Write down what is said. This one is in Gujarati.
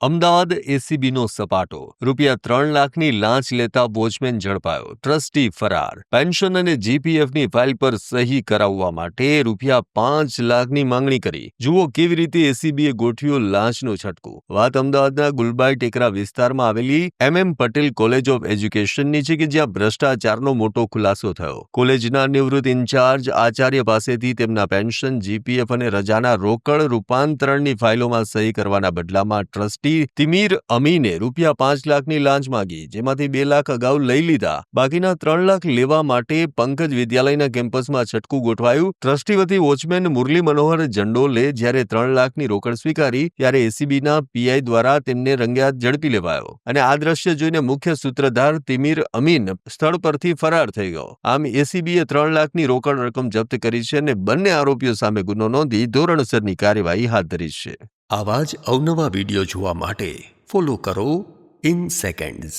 અમદાવાદ એસીબીનો સપાટો. ₹3 લાખની લાંચ લેતા વોચમેન ઝડપાયો. ટ્રસ્ટી ફરાર. પેન્શન અને જીપીએફની ફાઇલ પર સહી કરાવવા માટે ₹5 લાખની માંગણી કરી. જુઓ કેવી રીતે એસીબીએ ગોઠવ્યો લાંચનું છટકું. વાત અમદાવાદના ગુલબાઈ ટેકરા વિસ્તારમાં આવેલી MM પટેલ કોલેજ ઓફ એજ્યુકેશનની છે કે જ્યાં ભ્રષ્ટાચારનો મોટો ખુલાસો થયો. કોલેજના નિવૃત્ત ઇન્ચાર્જ આચાર્ય પાસેથી તેમના પેન્શન, જીપીએફ અને રજાના રોકડ રૂપાંતરણની ફાઇલોમાં સહી કરવાના બદલામાં ટ્રસ્ટી તિમીર અમીને ₹5 લાખની લાંચ માંગી, જેમાંથી 2 લાખ અગાઉ લઈ લીધા. બાકીના 3 લાખ લેવા માટે પંકજ વિદ્યાલયના કેમ્પસમાં છટકું ગોઠવાયું. ટ્રસ્ટી વતી વોચમેન મુરલી મનોહર જંડોલે જ્યારે 3 લાખની રોકડ સ્વીકારી ત્યારે એસીબીના પીઆઈ દ્વારા તેમને રંગેહાથ ઝડપી લેવાયો અને આ દ્રશ્ય જોઈને મુખ્ય સૂત્રધાર તિમીર અમીન સ્થળ પરથી ફરાર થઈ ગયો. આમ એસીબીએ 3 લાખની રોકડ રકમ જપ્ત કરી છે અને બંને આરોપીઓ સામે ગુનો નોંધી ધોરણસરની કાર્યવાહી હાથ ધરી છે. આવા જ અવનવા વિડીયો જોવા માટે ફોલો કરો ઇન સેકન્ડ્સ.